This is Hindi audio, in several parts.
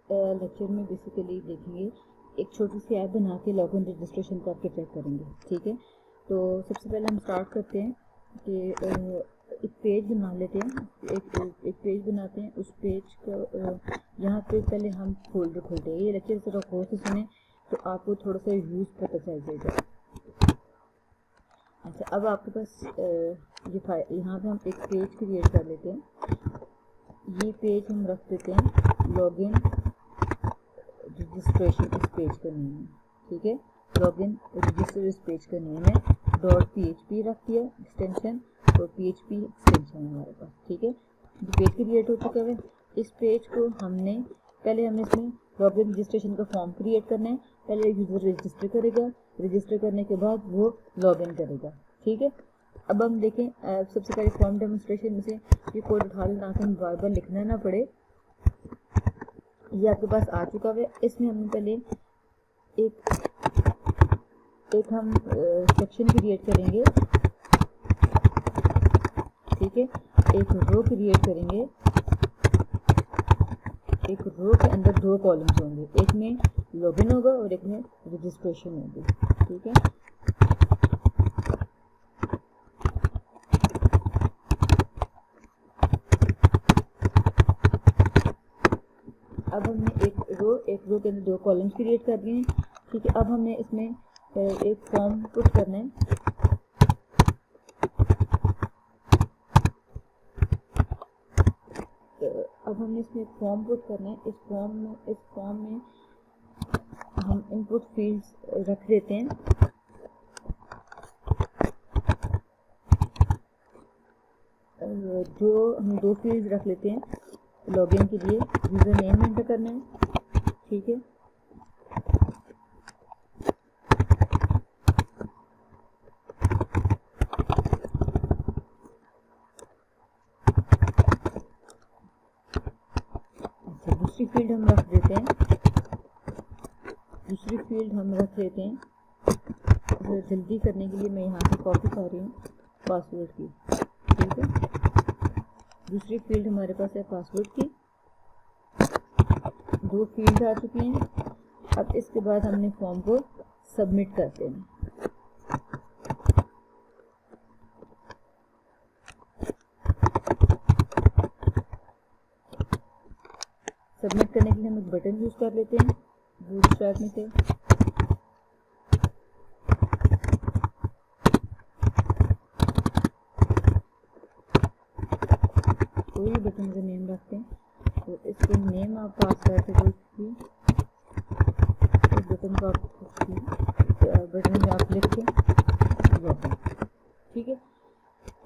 लेक्चर में बेसिकली देखेंगे एक छोटी सी ऐप बना के लॉगिन रजिस्ट्रेशन करके चेक करेंगे। ठीक है, तो सबसे पहले हम स्टार्ट करते हैं कि एक पेज बना लेते हैं। एक पेज बनाते हैं। उस पेज का यहाँ पे पहले हम फोल्डर खोलते हैं। ये लेक्चर थोड़ा गौर से सुने तो आपको थोड़ा सा यूज़ पता चल जाएगा। अच्छा, अब आपके पास यहाँ पे हम एक पेज क्रिएट कर लेते हैं। ये पेज हम रख देते हैं लॉगिन रजिस्ट्रेशन, इस पेज का नेम है। ठीक है, लॉगिन रजिस्टर इस पेज का नेम है। .php रख दिया एक्सटेंशन, और php एक्सटेंशन है हमारे पास। ठीक है, पेज क्रिएट हो चुका है। इस पेज को हमने इसमें लॉगिन रजिस्ट्रेशन का फॉर्म क्रिएट करना है। पहले यूज़र रजिस्टर करेगा, रजिस्टर करने के बाद वो लॉगिन करेगा। ठीक है, अब हम देखें सबसे पहले फॉर्म डेमोन्स्ट्रेशन में से ये कोड उठा लें ताकि हम बार बार लिखना ना पड़े। ये आपके पास आ चुका है। इसमें हमने पहले एक हम सेक्शन क्रिएट करेंगे। ठीक है, एक रो क्रिएट करेंगे। एक रो के अंदर 2 कॉलम्स होंगे, एक में लॉगिन होगा और एक में रजिस्ट्रेशन होगी। ठीक है, अब हमने एक रो के अंदर 2 कॉलम्स क्रिएट कर दिए हैं। ठीक है, अब हमने इसमें एक फॉर्म पुट करना है। अब हमने इसमें एक फॉर्म पुट करना है। इस फॉर्म में हम इनपुट फील्ड्स रख देते हैं। जो हम 2 फील्ड्स रख लेते हैं लॉगिन के लिए। यूज़र नेम एंटर करना है। ठीक है, अच्छा, दूसरी फील्ड हम रख देते हैं। जल्दी करने के लिए मैं यहाँ से कॉपी कर रही हूँ पासवर्ड की। ठीक है, दूसरी फील्ड हमारे पास है पासवर्ड की। 2 फील्ड आ चुकी हैं। अब इसके बाद हमने फॉर्म को सबमिट कर देना। सबमिट करने के लिए हम एक बटन यूज़ कर लेते हैं बूटस्ट्रैप में से। कोई भी बटन का नेम रखते हैं, तो इसको नेम आप पास करते हो। इस बटन का बटन में आप लिख के लॉगिन। ठीक है,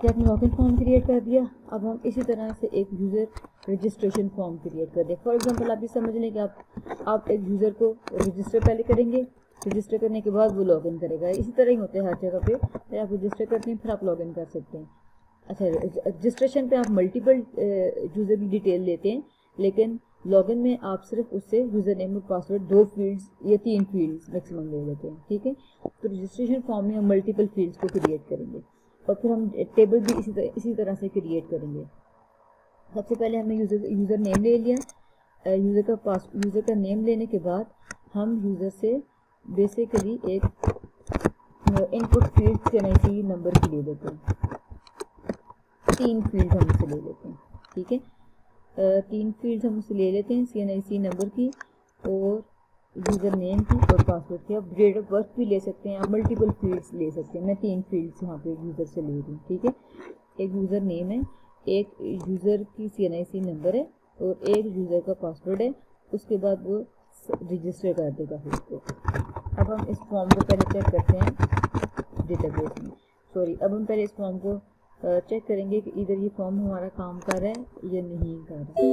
जब हमने लॉगिन फॉर्म क्रिएट कर दिया, अब हम इसी तरह से एक यूज़र रजिस्ट्रेशन फॉर्म क्रिएट कर दें। फॉर एग्जांपल आप ये समझ लें कि आप एक यूज़र को रजिस्टर पहले करेंगे, रजिस्टर करने के बाद वो लॉगिन करेगा। इसी तरह ही होता है हर जगह पे। फिर आप रजिस्टर करते हैं, फिर आप लॉगिन कर सकते हैं। अच्छा, रजिस्ट्रेशन पे आप मल्टीपल यूज़र की डिटेल लेते हैं, लेकिन लॉगिन में आप सिर्फ उससे यूज़र नेम और पासवर्ड 2 फील्ड्स या 3 फील्ड्स मैक्सिमम ले लेते हैं। ठीक है, तो रजिस्ट्रेशन फॉर्म में हम मल्टीपल फील्ड्स को क्रिएट करेंगे और फिर हम टेबल भी इसी तरह से क्रिएट करेंगे। सबसे पहले हमने यूज़र नेम ले लिया। यूज़र का नेम लेने के बाद हम यूज़र से बेसिकली एक इनपुट फील्ड CNIC नंबर की ले लेते हैं। 3 फील्ड हम उसे ले लेते हैं। ठीक है, 3 फील्ड हम उसे ले लेते हैं CNIC नंबर की और यूज़र नेम की और पासवर्ड की। आप डेट ऑफ बर्थ भी ले सकते हैं, आप मल्टीपल फील्ड्स ले सकते हैं। मैं 3 फील्ड्स यहाँ पे यूज़र से ले रही हूँ। ठीक है, एक यूज़र नेम है, एक यूज़र की CNIC नंबर है और एक यूज़र का पासवर्ड है। उसके बाद वो रजिस्टर कर देगा फिर उसको। अब हम इस फॉर्म को पहले चेक करते हैं डेटाबेस में। अब हम पहले इस फॉर्म को चेक करेंगे कि इधर ये फॉर्म हमारा काम कर रहा है या नहीं कर रहा है।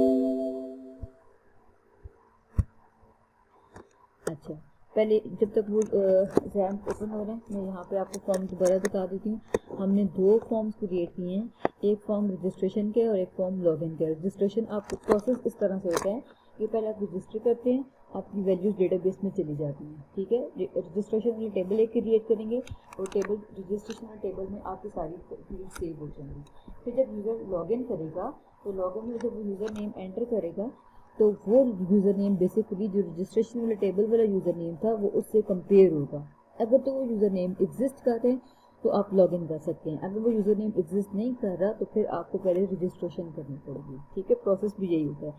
अच्छा, पहले जब तक वो एग्जाम ओपन हो रहे हैं, मैं यहाँ पे आपको फॉर्म दोबारा दिखा देती हूँ। हमने 2 फॉर्म्स क्रिएट किए हैं, एक फॉर्म रजिस्ट्रेशन के और एक फॉर्म लॉगिन के। रजिस्ट्रेशन आपको प्रोसेस इस तरह से होता है कि पहले आप रजिस्टर करते हैं, आपकी वैल्यूज डेटाबेस में चली जाती हैं। ठीक है, रजिस्ट्रेशन वाली टेबल एक क्रिएट करेंगे और रजिस्ट्रेशन वाली टेबल में आपकी सारी फील्ड सेव हो जाएंगी। फिर जब यूज़र लॉगिन करेगा तो लॉगिन में जब यूज़र नेम एंटर करेगा तो वो यूज़र नेम बेसिकली जो रजिस्ट्रेशन वाला टेबल वाला यूज़र नेम था वो उससे कंपेयर होगा। अगर तो वो यूज़र नेम एग्जिस्ट कर रहे हैं तो आप लॉगिन कर सकते हैं, अगर वो यूज़र नेम एग्जिस्ट नहीं कर रहा तो फिर आपको पहले रजिस्ट्रेशन करनी पड़ेगी। ठीक है, प्रोसेस भी यही होता है।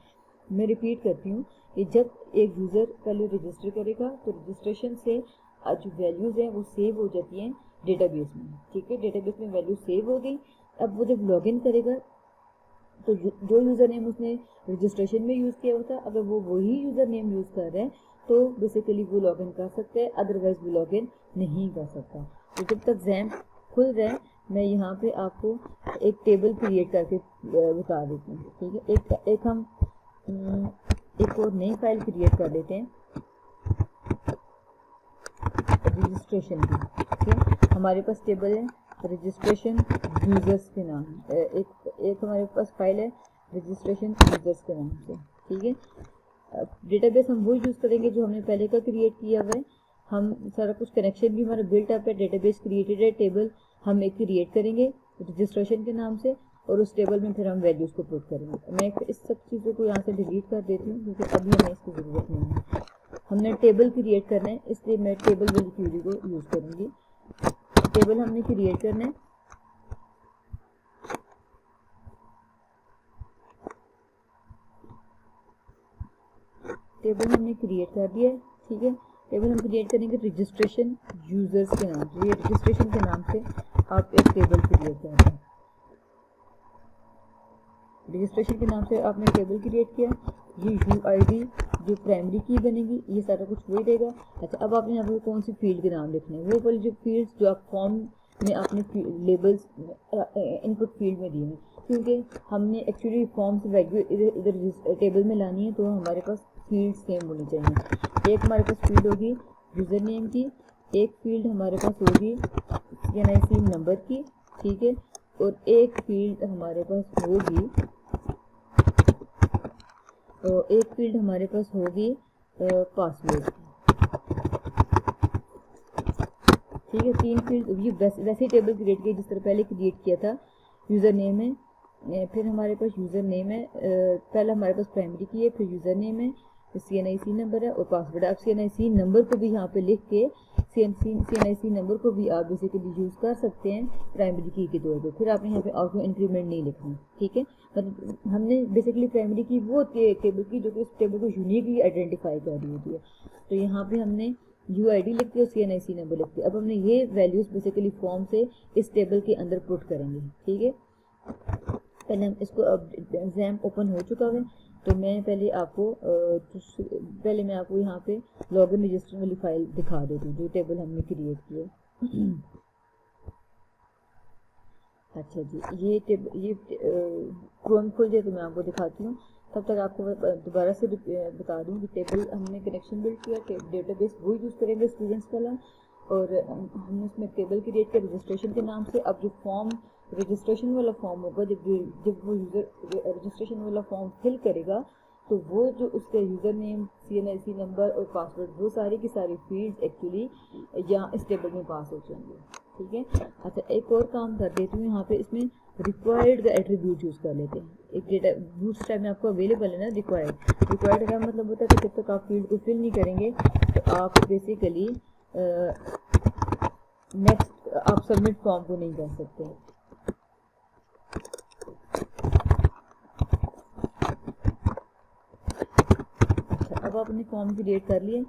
मैं रिपीट करती हूँ कि जब एक यूज़र पहले रजिस्टर करेगा तो रजिस्ट्रेशन से जो वैल्यूज़ हैं वो सेव हो जाती हैं डेटाबेस में। ठीक है, डेटाबेस में वैल्यू सेव हो गई। अब वो जब लॉगिन करेगा तो जो यूज़र नेम उसने रजिस्ट्रेशन में यूज़ किया होता, अगर वो वही यूज़र नेम यूज़ कर रहे हैं तो बेसिकली वो लॉगिन कर सकते हैं, अदरवाइज़ वो लॉगिन नहीं कर सकता। तो जब तक जैम खुल रहा है मैं यहाँ पे आपको एक टेबल क्रिएट करके बता देती हूँ। ठीक है, एक हम एक और नई फाइल क्रिएट कर लेते हैं रजिस्ट्रेशन की। ठीक है, हमारे पास टेबल है रजिस्ट्रेशन यूज़र्स के नाम, एक हमारे पास फाइल है रजिस्ट्रेशन यूज़र्स के नाम से। ठीक है, डेटाबेस हम वो यूज़ करेंगे जो हमने पहले का क्रिएट किया हुआ है। हम सारा कुछ कनेक्शन भी हमारा बिल्ट अप है, डेटाबेस क्रिएटेड है, टेबल हम एक क्रिएट करेंगे रजिस्ट्रेशन के नाम से और उस टेबल में फिर हम वैल्यूज़ को पुट करेंगे। मैं इस सब चीज़ों को यहाँ से डिलीट कर देती हूँ क्योंकि अभी हमें इसकी ज़रूरत नहीं है। हमने टेबल क्रिएट करना है इसलिए मैं टेबल वाली क्वेरी को यूज़ करूँगी। टेबल हमने क्रिएट करना है, टेबल हमने क्रिएट कर दिया है। ठीक है, टेबल हम क्रिएट करेंगे रजिस्ट्रेशन यूज़र्स के नाम से। ये रजिस्ट्रेशन के नाम से आप एक टेबल क्रिएट कर रहे हैं, रजिस्ट्रेशन के नाम से आपने टेबल क्रिएट किया। ये UID जो प्राइमरी की बनेगी ये सारा कुछ वही देगा। अच्छा, अब आपने यहाँ पर कौन सी फील्ड के नाम लिखने हैं, वो वाली जो फील्ड्स जो आप फॉर्म में आपने लेबल्स इनपुट फील्ड में दिए हैं, क्योंकि हमने एक्चुअली फॉर्म से वैल्यू इधर टेबल में लानी है तो हमारे पास फील्ड सेम होनी चाहिए। एक हमारे पास फील्ड होगी यूज़र नेम की, एक फील्ड हमारे पास होगी CNIC नंबर की। ठीक है, और एक फील्ड हमारे पास होगी पासवर्ड। ठीक है, 3 फील्ड ये वैसे ही टेबल क्रिएट किया जिस तरह पहले क्रिएट किया था। यूज़र नेम है, फिर हमारे पास यूज़र नेम है, पहले हमारे पास प्राइमरी की है, फिर यूज़र नेम है, CNIC नंबर है और पासवर्ड है। आप CNIC नंबर को भी यहाँ पे लिख के CNIC नंबर को भी आप बेसिकली यूज़ कर सकते हैं प्राइमरी की के तौर पे। फिर आपने यहाँ पे ऑटो इंक्रीमेंट नहीं लिखना। ठीक है, मतलब हमने बेसिकली प्राइमरी की वो टेबल की जो कि उस टेबल को यूनिकली आइडेंटिफाई कर रही होती है। तो यहाँ पे हमने UID लिख के और CNIC नंबर लिख के अब हमने ये वैल्यूज़ बेसिकली फॉर्म से इस टेबल के अंदर पुट करेंगे। ठीक है, पहले हम इसको अब एग्जाम ओपन हो चुका है तो मैं पहले मैं आपको यहाँ पे लॉगिन रजिस्टर वाली फाइल दिखा देती हूँ जो टेबल हमने क्रिएट की है। अच्छा जी, ये क्रोम खुल जाए तो मैं आपको दिखाती हूँ। तब तक आपको दोबारा से बता दूँ कि टेबल हमने कनेक्शन बिल्ड किया, डेटाबेस वो यूज़ करेंगे स्टूडेंट्स वाला, और हमने उसमें टेबल क्रिएट किया रजिस्ट्रेशन के नाम से। अब जो फॉर्म रजिस्ट्रेशन वाला फॉर्म होगा, जब वो यूज़र रजिस्ट्रेशन वाला फॉर्म फिल करेगा तो वो जो उसका यूज़र नेम, CNIC नंबर और पासवर्ड वो सारी की सारी फील्ड्स एक्चुअली यहाँ इस टेबल में पास हो जाएंगे। ठीक है, अच्छा एक और काम कर देती हूँ, यहाँ पे इसमें रिक्वायर्ड का एट्रीब्यूट यूज़ कर लेते हैं। एक डेटा बूटस्ट्रैप में आपको अवेलेबल है ना रिक्वायर्ड का मतलब होता है कि जब तक आप फील्ड को फिल नहीं करेंगे तो आप बेसिकली नेक्स्ट आप सबमिट फॉर्म को नहीं कर सकते। अच्छा, अब आपने फॉर्म क्रिएट कर लिए।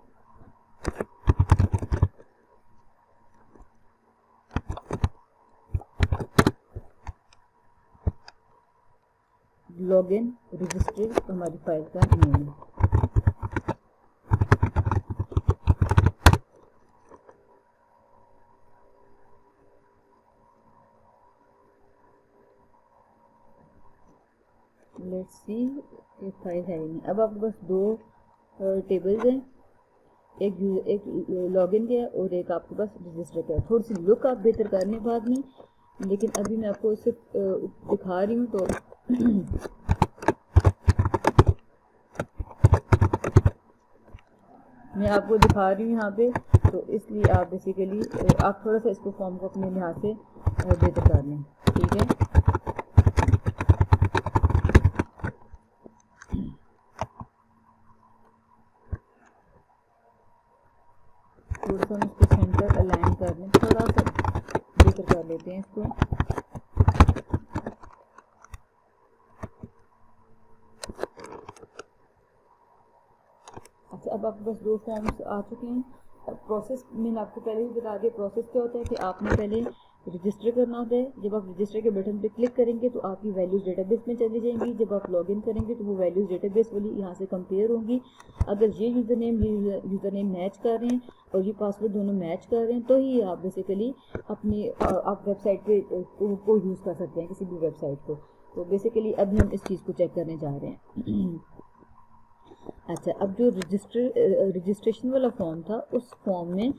लॉगिन रजिस्टर हमारी फाइल का नेम है। लेट्स सी, एक फाइल है ही नहीं। अब आपके पास 2 टेबल्स हैं, एक लॉगिन का है और एक आपके पास रजिस्टर का है। थोड़ी सी लुक आप बेहतर करने बाद में, लेकिन अभी मैं आपको इसे दिखा रही हूँ तो मैं आपको दिखा रही हूँ यहाँ पे, तो इसलिए आप बेसिकली आप थोड़ा सा इसको फॉर्म को अपने लिहाज से बेहतर कर लें। ठीक है, थोड़ा सा हम इसको सेंटर अलाइन कर लें, थोड़ा सा बेहतर कर लेते हैं इसको। अच्छा, अब आपके पास 2 फॉर्म्स आ चुके हैं। प्रोसेस मैंने आपको पहले ही बता दिया, प्रोसेस क्या होता है कि आपने पहले रजिस्टर करना होता है। जब आप रजिस्टर के बटन पे क्लिक करेंगे तो आपकी वैल्यूज़ डेटाबेस में चली जाएंगी। जब आप लॉगिन करेंगे तो वो वैल्यूज़ डेटाबेस वाली यहाँ से कंपेयर होंगी। अगर ये यूज़र नेम मैच कर रहे हैं और ये पासवर्ड दोनों मैच कर रहे हैं तो ही आप बेसिकली अपनी आप वेबसाइट पे को यूज़ कर सकते हैं, किसी भी वेबसाइट को। तो बेसिकली अभी हम इस चीज़ को चेक करने जा रहे हैं। अच्छा, अब जो रजिस्ट्रेशन वाला फॉर्म था, उस फॉर्म में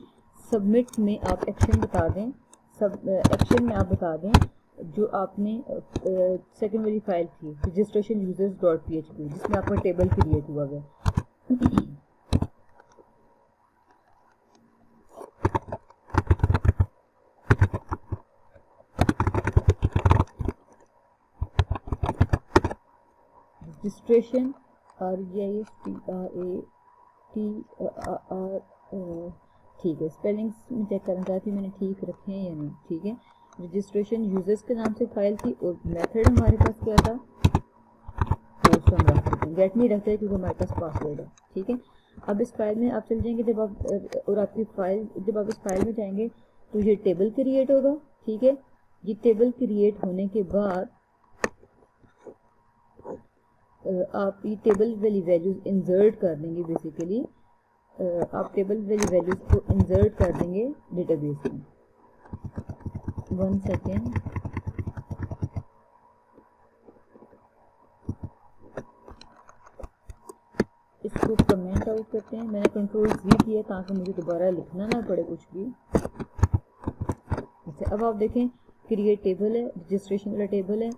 सबमिट में आप एक्शन बता दें, एक्शन में आप बता दें जो आपने सेकेंड वाली फाइल थी रजिस्ट्रेशन यूजर्स डॉट php, जिसमें आपका टेबल क्रिएट हुआ है। रजिस्ट्रेशन REGISTRATR, ठीक है। स्पेलिंग्स में चेक करना चाहती हूँ मैंने ठीक रखे हैं या नहीं, ठीक है। रजिस्ट्रेशन यूजर्स के नाम से फाइल थी और मेथड हमारे पास क्या था, पोस्ट हम रख सकते हैं, गेट नहीं रखते क्योंकि हमारे पास पासवर्ड है, ठीक है। अब इस फाइल में आप चल जाएंगे, जब आप और आपकी फाइल जब आप इस फाइल में जाएंगे तो ये टेबल क्रिएट होगा, ठीक है। ये टेबल क्रिएट होने के बाद आप ये टेबल वाली वैल्यूज इंसर्ट कर देंगे। बेसिकली आप टेबल वाली वैल्यूज को इंसर्ट कर देंगे डेटाबेस में। 1 सेकेंड, इसको कमेंट आउट करते हैं। मैंने Ctrl+V किया ताकि मुझे दोबारा लिखना ना पड़े कुछ भी। अच्छा, अब आप देखें क्रिएट टेबल है, रजिस्ट्रेशन वाला टेबल है।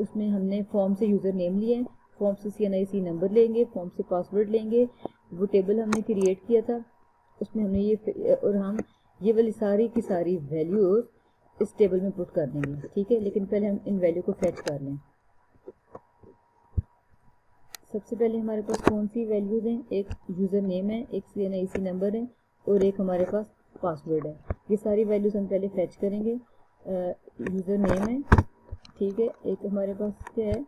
उसमें हमने फॉर्म से यूज़र नेम लिया है, फॉर्म से CNIC नंबर लेंगे, फॉर्म से पासवर्ड लेंगे। वो टेबल हमने क्रिएट किया था, उसमें हमने ये और हम ये वाली सारी की सारी वैल्यूज़ इस टेबल में पुट कर देंगे, ठीक है। लेकिन पहले हम इन वैल्यू को फेच कर लें। सबसे पहले हमारे पास कौन सी वैल्यूज़ हैं, एक यूज़र नेम है, एक CNIC नंबर है और एक हमारे पास पासवर्ड है। ये सारी वैल्यूज़ हम पहले फेच करेंगे। यूज़र नेम है, ठीक है, एक हमारे पास क्या है,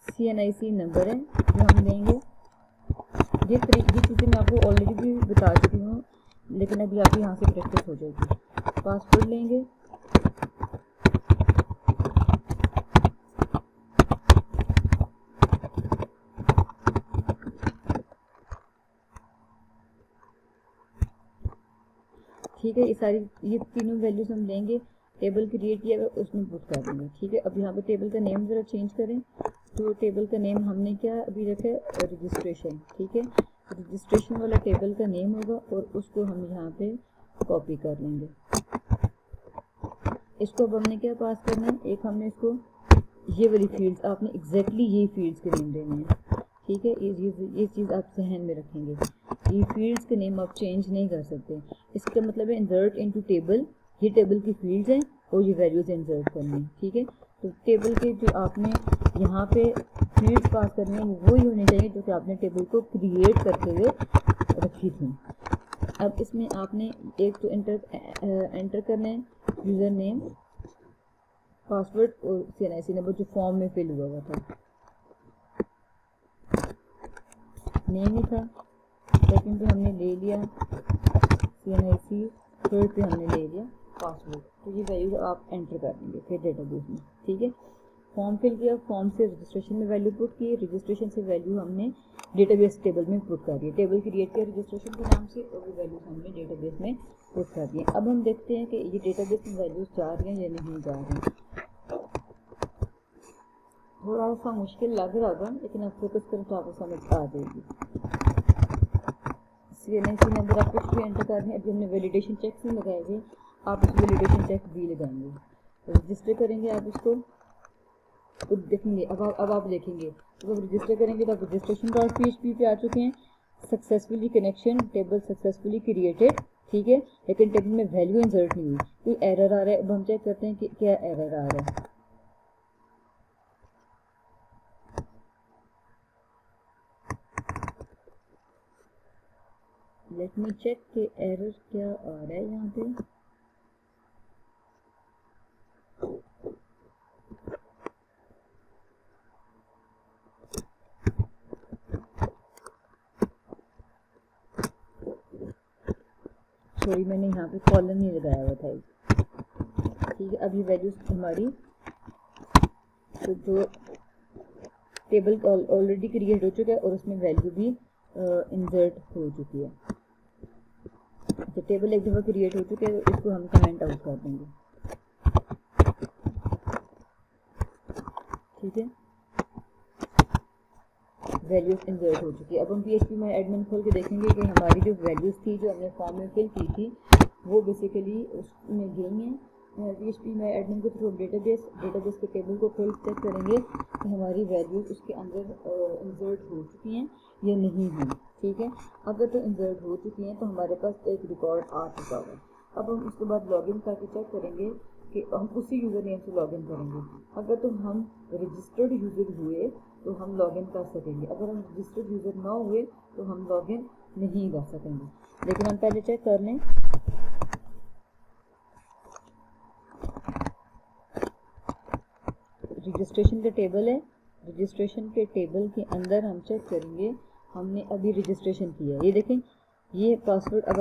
CNIC नंबर है जो हम देंगे। ये चीज़ें मैं आपको ऑलरेडी भी बता चुकी हूँ, लेकिन अभी आपकी यहाँ से प्रैक्टिस हो जाएगी। पासवर्ड लेंगे, ठीक है। ये तीनों वैल्यूज हम लेंगे, टेबल क्रिएट किया हुआ उसमें पुट कर देंगे, ठीक है। अब यहाँ पे टेबल का नेम ज़रा चेंज करें, तो टेबल का नेम हमने क्या अभी रखा है, रजिस्ट्रेशन, ठीक है। रजिस्ट्रेशन वाला टेबल का नेम होगा और उसको हम यहाँ पे कॉपी कर लेंगे। इसको अब हमने क्या पास करना है, एक हमने इसको ये वाली फील्ड्स, आपने एग्जैक्टली ये फील्ड्स के नेम देने हैं, ठीक है। ये चीज़ आप जहन में रखेंगे, ये फील्ड्स के नेम आप चेंज नहीं कर सकते। इसका मतलब है इंसर्ट इनटू टेबल, ये टेबल की फील्ड्स हैं और ये वैल्यूज इंसर्ट करनी है, ठीक है। तो टेबल के जो आपने यहाँ पे फील्ड्स पास करनी है वो ही होनी चाहिए जो कि आपने टेबल को क्रिएट करते हुए रखी थी। अब इसमें आपने एक तो एंटर करना है यूज़र नेम, पासवर्ड और CNIC नंबर जो फॉर्म में फिल हुआ था। नेम ही था, सेकंड पे हमने ले लिया CNIC, थर्ड पे हमने ले लिया पासवर्ड। तो ये वैल्यू आप एंटर कर देंगे फिर डेटाबेस में, ठीक है। फॉर्म फिल किया, फॉर्म से रजिस्ट्रेशन में वैल्यू पुट की, रजिस्ट्रेशन से वैल्यू हमने डेटाबेस टेबल में पुट कर दिया, टेबल क्रिएट किया रजिस्ट्रेशन के नाम से और वो वैल्यूज हमने डेटाबेस में पुट कर दिए। अब हम देखते हैं कि ये डेटाबेस में वैल्यूज जा रही हैं या नहीं जा रही हैं। थोड़ा सा मुश्किल लग रहा था, लेकिन आप फोकस करें तो आपको समझ आ जाएगी। CNIC नंबर आप कुछ भी एंटर कर रहे हैं। अभी हमने वैलिडेशन चेक भी लगाए हुए, आप उस वैलिडेशन चेक भी लगाएंगे, रजिस्टर करेंगे आप उसको तो देखेंगे। अब आप देखेंगे तो जब रजिस्टर करेंगे तो आप रजिस्ट्रेशन डॉट PHP पे आ चुके हैं। Successfully connection, table successfully created, ठीक है, लेकिन टेबल में वैल्यू इंसर्ट नहीं हुई, कोई एरर आ रहा है। अब हम चेक करते हैं कि क्या एरर आ रहा है। लेट मी चेक कि एरर क्या आ रहा है यहाँ पे। सॉरी मैंने यहाँ पे कॉलम नहीं लगाया हुआ था, ठीक है। अब ये वैल्यूज हमारी तो जो टेबल ऑलरेडी क्रिएट हो चुका है और उसमें वैल्यू भी इंसर्ट हो चुकी है। अच्छा, टेबल एक दफ़ा क्रिएट हो चुके हैं तो इसको हम कमेंट आउट कर देंगे, ठीक है। वैल्यूज इंसर्ट हो चुकी है। अब हम PHP माई एडमिन खोल के देखेंगे कि हमारी जो वैल्यूज़ थी जो हमने फॉर्म में फिल की थी वो बेसिकली उसमें गई हैं। PHP माई एडमिन के थ्रू डेटाबेस के टेबल को खोल चेक करेंगे कि हमारी वैल्यूज़ उसके अंदर इंसर्ट हो चुकी हैं या नहीं हुई, ठीक है। अगर तो इंसर्ट हो चुकी हैं तो हमारे पास एक रिकॉर्ड आ चुका है। अब हम उसके बाद लॉगिन करके चेक करेंगे कि हम उसी यूज़र नेम से लॉगिन करेंगे। अगर तो हम रजिस्टर्ड यूज़र हुए तो हम लॉगिन कर सकेंगे, अगर हम रजिस्टर्ड यूज़र ना हुए तो हम लॉगिन नहीं कर सकेंगे। लेकिन हम पहले चेक कर लें। रजिस्ट्रेशन का टेबल है, रजिस्ट्रेशन के टेबल के अंदर हम चेक करेंगे हमने अभी रजिस्ट्रेशन किया है। ये देखें ये पासवर्ड अब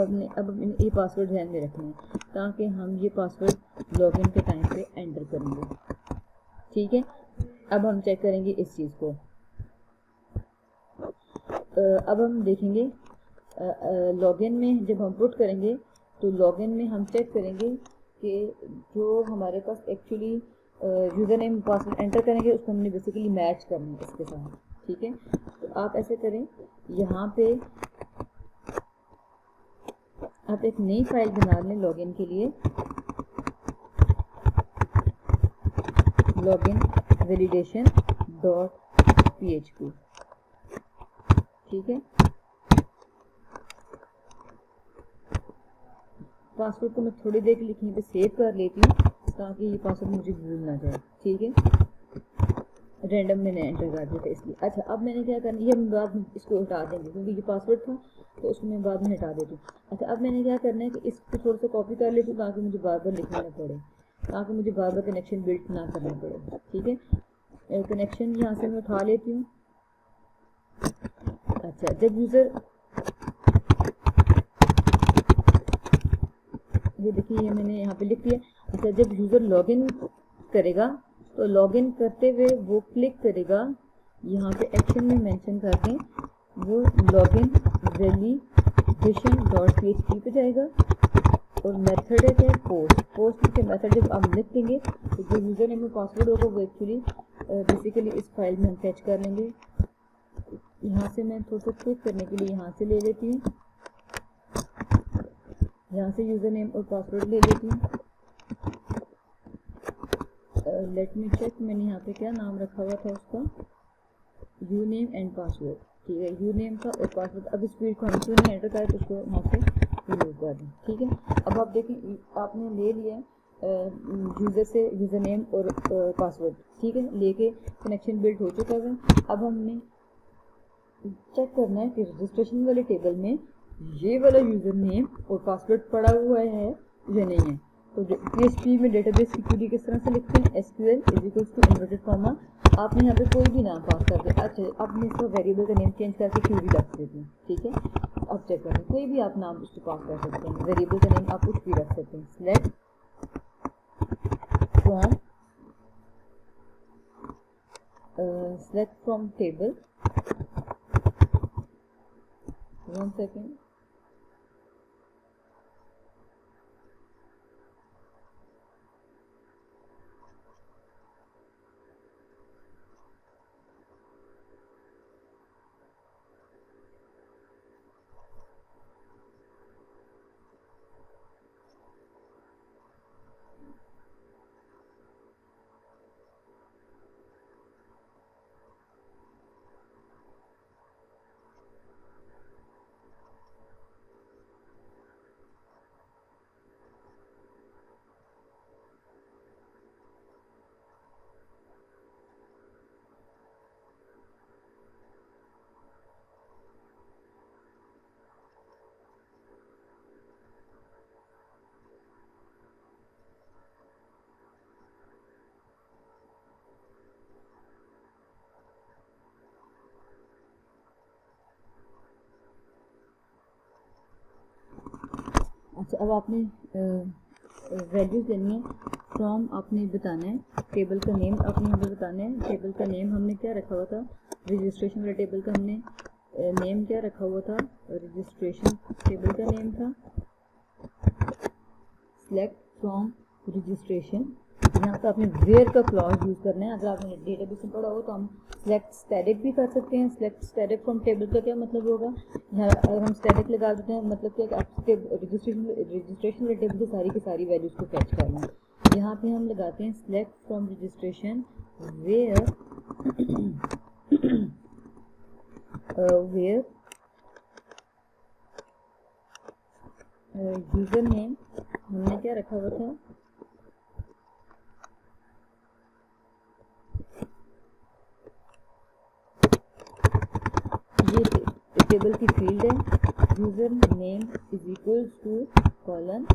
ये पासवर्ड ध्यान में रखना है ताकि हम ये पासवर्ड लॉगिन के टाइम पे एंटर करेंगे, ठीक है। अब हम चेक करेंगे इस चीज़ को। अब हम देखेंगे लॉगिन में जब हम पुट करेंगे तो लॉगिन में हम चेक करेंगे कि जो हमारे पास actually username password enter करेंगे उसको हमने बेसिकली मैच करना है इसके साथ, ठीक है। तो आप ऐसे करें, यहाँ पे आप एक नई फाइल बना लें लॉगिन के लिए, लॉगिन validation.php, ठीक है। पासवर्ड को मैं थोड़ी देर के लिए कहीं पे सेव कर लेती हूँ ताकि ये पासवर्ड मुझे भूल ना जाए, ठीक है। रैंडम मैंने एंटर कर दिया था इसलिए। अच्छा, अब मैंने क्या करना, ये हम बाद में इसको हटा देंगे क्योंकि ये पासवर्ड था तो उसको मैं बाद में हटा देती हूँ। अच्छा, अब मैंने क्या करना है कि इसको थोड़ा सा कॉपी कर लेती हूँ ताकि मुझे बार बार लिखना ना पड़े, ताकि मुझे बार बार कनेक्शन बिल्ड ना करना पड़े, ठीक है। कनेक्शन यहाँ से मैं उठा लेती हूँ। अच्छा, जब यूज़र, ये देखिए ये मैंने यहाँ पे लिख दिया। अच्छा, जब यूज़र लॉगिन करेगा तो लॉगिन करते हुए वो क्लिक करेगा, यहाँ पे एक्शन में मेंशन कर दें, वो लॉगिन validation.php पे जाएगा और मेथड है क्या पोस्ट के मेथड जब आप लिख देंगे तो जो यूज़र नेम में पासवर्ड होगा वो एक्चुअली बेसिकली इस फाइल में हम फैच कर लेंगे। यहाँ से मैं थोड़ा सा क्लिक करने के लिए यहाँ से ले लेती हूँ, यहाँ से यूज़र नेम और पासवर्ड ले लेती हूँ। लेट मी चेक, मैंने यहाँ पे क्या नाम रखा हुआ था उसका, यू नेम एंड पासवर्ड, ठीक है। यू नेम का और पासवर्ड, अब इस फील्ड को हम क्यों नहीं एंटर करें तो उसको यहाँ से रिमूव कर दें, ठीक है। अब आप देखें आपने ले लिया यूज़र से यूज़र नेम और पासवर्ड, ठीक है, लेके कनेक्शन बिल्ड हो चुका है। अब हमने चेक करना है कि रजिस्ट्रेशन वाले टेबल में ये वाला यूज़र नेम और पासवर्ड पड़ा हुआ है या नहीं है। तो PHP में डेटाबेस की क्वेरी किस तरह से लिखते हैं, SQL इनवर्टेड कॉमा, आपने यहाँ पे कोई भी नाम पास कर दिया। अच्छा, अब मैं इसका वेरिएबल का नेम चेंज करके क्वेरी रख देती हूँ, ठीक है। अब चेक करें, कोई भी आप नाम उसको पास कर सकते हैं, वेरिएबल का नेम आप कुछ भी रख सकते हैं। सेलेक्ट फ्रॉम टेबल, 1 सेकेंड, अच्छा, अब आपने वैल्यूज देनी है फ्रॉम, आपने बताना है टेबल का नेम, आपने हमें बताना है टेबल का नेम हमने क्या रखा हुआ था, रजिस्ट्रेशन वाले टेबल का हमने नेम क्या रखा हुआ था, रजिस्ट्रेशन टेबल का नेम था सिलेक्ट फ्रॉम रजिस्ट्रेशन। यहाँ पे आपने वेयर का क्लॉज यूज़ करना है। अगर आपने डेटाबेस में पढ़ा हो तो हम सिलेक्ट स्टैटिक भी कर सकते हैं। सिलेक्ट स्टैटिक फ्रॉम टेबल का क्या मतलब होगा, यहाँ अगर हम स्टैटिक लगा देते हैं मतलब क्या कि आप रजिस्ट्रेशन वाले टेबल से सारी की सारी वैल्यूज़ को फैच कर लें। यहाँ पे हम लगाते हैं select from registration where user name हमने क्या रखा हुआ था, ये टेबल की फील्ड है, user name is equals to colon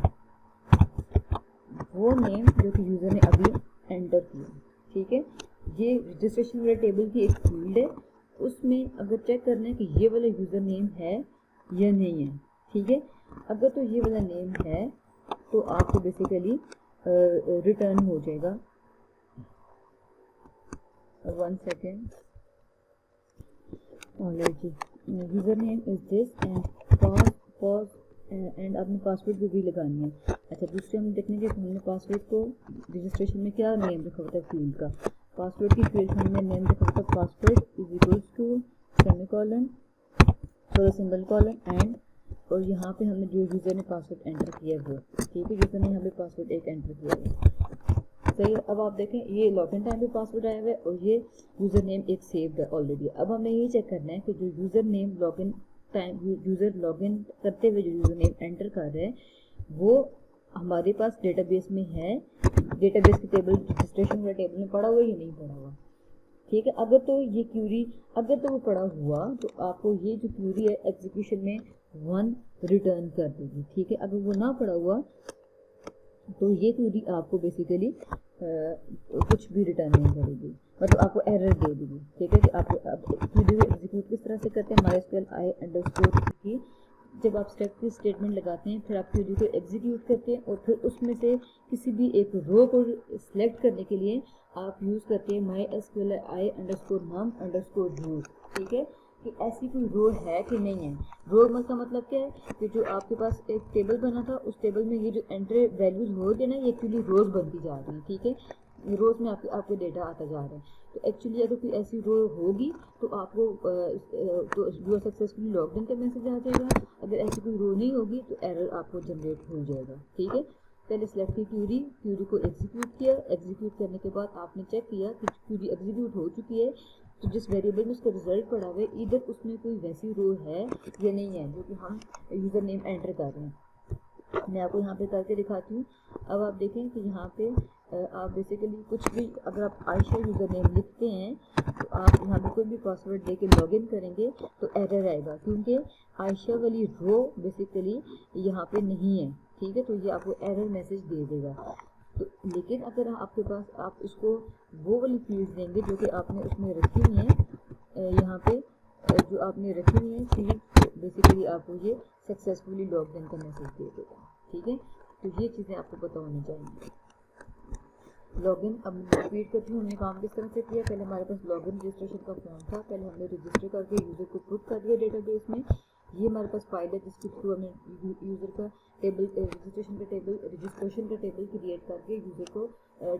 वो नेम जो कि यूज़र ने अभी एंटर किया। ठीक है, ये रजिस्ट्रेशन वाले टेबल की एक फील्ड है, उसमें अगर चेक करना है कि ये वाला यूज़र नेम है या नहीं है। ठीक है, अगर तो ये वाला नेम है तो आपको बेसिकली रिटर्न हो जाएगा। 1 second, user name is this and आपने पासवर्ड भी लगानी है। अच्छा, दूसरे हम देखेंगे कि हमने पासवर्ड को रजिस्ट्रेशन में क्या नेम रखा होता है फील्ड का, पासवर्ड की फील्ड हमने नेम रखा होता है password is equals to semicolon और सिंगल कॉलन एंड, और यहाँ पे हमने जो यूज़र ने पासवर्ड एंटर किया है वो। ठीक है, यूज़र ने यहाँ पे पासवर्ड एक एंटर किया है। सही है, अब आप देखें ये लॉगिन टाइम पे पासवर्ड आया हुआ है और ये यूज़र नेम एक सेव्ड है ऑलरेडी। अब हमें ये चेक करना है कि जो user name login time user login करते हुए जो यूज़र नेम एंटर कर रहे हैं वो हमारे पास डेटाबेस में है, डेटाबेस के टेबल रजिस्ट्रेशन वाले टेबल में पड़ा हुआ या नहीं पड़ा हुआ। ठीक है, अगर तो ये क्यूरी अगर तो वो पड़ा हुआ तो आपको ये जो क्यूरी है एग्जीक्यूशन में 1 रिटर्न कर देगी। ठीक है, अगर वो ना पड़ा हुआ तो ये क्यूरी आपको बेसिकली कुछ भी रिटर्न नहीं करेगी, मतलब आपको एरर दे देगी। ठीक है, कि आपको क्यूरी को एग्जीक्यूट किस तरह से करते हैं, MySQL i_, की जब आप स्टेप की स्टेटमेंट लगाते हैं फिर आप क्यूरी को एग्जीक्यूट करते हैं और फिर उसमें से किसी भी एक रो को सिलेक्ट करने के लिए आप यूज़ करते हैं MySQL i_num_use। ठीक है, कि ऐसी कोई रो है कि नहीं है। रो का मतलब क्या है कि जो आपके पास एक टेबल बना था उस टेबल में ये जो एंट्री वैल्यूज हो रही है ना, ये एक्चुअली रोज बनती जा रही है। ठीक है, रोज में आपको डेटा आता जा रहा है। तो एक्चुअली अगर कोई ऐसी रो होगी तो आपको तो you are successfully logged in का मैसेज आ जाएगा। अगर ऐसी कोई रो नहीं होगी तो एरर आपको जनरेट हो जाएगा। ठीक है, पहले सिलेक्ट की क्यूरी को एग्जीक्यूट किया, एग्जीक्यूट करने के बाद आपने चेक किया कि क्यूरी एग्जीक्यूट हो चुकी है तो जिस वेरिएबल में उसका रिजल्ट पड़ा हुआ है इधर उसमें कोई वैसी रो है या नहीं है जो कि हम यूज़र नेम एंटर कर रहे हैं। मैं आपको यहाँ पे करके दिखाती हूँ। अब आप देखें कि यहाँ पे आप बेसिकली कुछ भी अगर आप आयशा यूज़र नेम लिखते हैं तो आप यहाँ पे कोई भी पासवर्ड दे के लॉगिन करेंगे तो एरर आएगा क्योंकि आयशा वाली रो बेसिकली यहाँ पे नहीं है। ठीक है, तो ये आपको एरर मैसेज दे देगा। तो लेकिन अगर आपके पास आप इसको वो वाली फील्ड देंगे जो कि आपने उसमें रखी हुई है, यहाँ पे जो आपने रखी हुई है फील्ड, बेसिकली आपको ये सक्सेसफुली लॉग्ड इन का मैसेज दे देगा। ठीक है, तो ये चीज़ें आपको पता होनी चाहिए। लॉगिन अब रिपीट करती हूँ, हमने काम किस तरह से किया। पहले हमारे पास लॉगिन रजिस्ट्रेशन का फॉर्म था, पहले हमने रजिस्टर करके यूज़र को पुट कर दिया डेटाबेस में। ये हमारे पास फाइल है जिसके थ्रू हमें यूज़र का टेबल रजिस्ट्रेशन का टेबल क्रिएट करके यूज़र को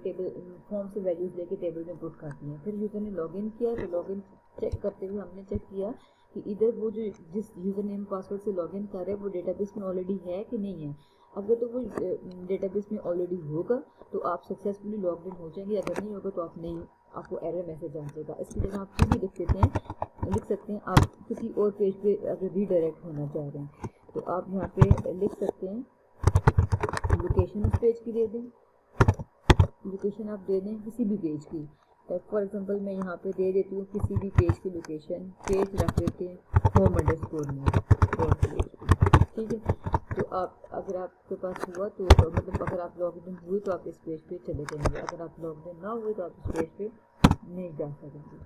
टेबल फॉर्म से वैल्यूज़ लेके टेबल में पुट करती हैं। फिर यूज़र ने लॉगिन किया तो लॉगिन चेक करते हुए हमने चेक किया कि इधर वो जो जिस यूज़र नेम पासवर्ड से लॉगिन कर रहे हैं वो डेटाबेस में ऑलरेडी है कि नहीं है। अगर तो वो डेटाबेस में ऑलरेडी होगा तो आप सक्सेसफुली लॉग्ड इन हो जाएंगे, अगर नहीं होगा तो आप नहीं, आपको एरर मैसेज आ जाएगा। इसकी जगह आप भी लिख सकते हैं आप किसी और पेज पे अगर रीडायरेक्ट होना चाह रहे हैं तो आप यहाँ पे लिख सकते हैं लोकेशन उस पेज की दे दें, लोकेशन आप दे दें किसी भी पेज की। फॉर एग्जांपल मैं यहाँ पे दे देती हूँ किसी भी पेज की लोकेशन, पेज रख देते हैं home_new। ठीक है, तो आप अगर आपके पास हुआ तो मतलब अगर आप लॉगिन इन हुए तो आप इस पेज पे चले जाएंगे, अगर आप लॉगिन इन ना हुए तो आप इस पेज पे नहीं जा सकेंगे।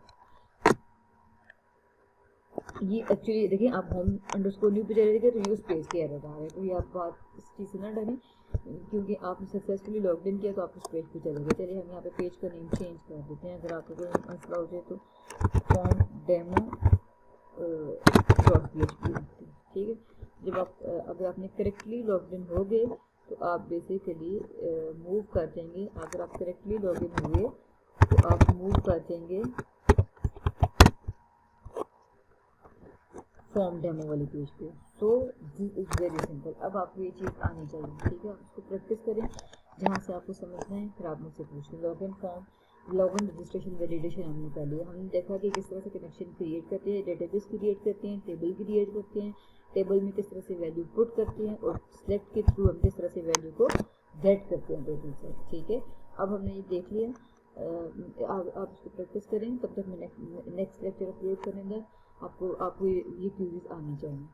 ये एक्चुअली देखिए आप होम अंडरस्कोर न्यू पे चले जाएंगे तो यूज पेज के एरर आ रहा है, तो ये आप बात इस चीज़ से ना डरें, क्योंकि आपने सक्सेसफुली लॉग इन किया तो आप उस पेज पे चले गए। चलिए हम यहाँ पे पेज का नेम चेंज कर देते हैं, अगर आपको कोई मसला हो जाए तो फॉर्म डेमो .php, ठीक है। जब आप अगर आपने करेक्टली लॉग इन हो गए तो आप बेसिकली मूव कर देंगे, अगर आप करेक्टली लॉग इन हुए तो आप मूव कर देंगे फॉर्म डेमो वाले पेज पे। So this is very simple. अब आपको ये चीज़ आनी चाहिए, ठीक है। आप उसको प्रैक्टिस करें, जहाँ से आपको समझना है फिर आप मुझसे पूछें। Login form, login registration validation हमने कर लिया। हमने देखा कि किस तरह से कनेक्शन क्रिएट करते हैं, डेटाबेस क्रिएट करते हैं, टेबल क्रिएट करते हैं, टेबल में किस तरह से वैल्यू पुट करते हैं, और सिलेक्ट के थ्रू हम किस तरह से वैल्यू को गेट करते हैं टेबल से, ठीक है। अब हमने ये देख लिया, आप इसको प्रैक्टिस करें। तब तक मैं नेक्स्ट लेक्चर अपलोड करने तक आपको ये क्यूरीज आनी चाहिए।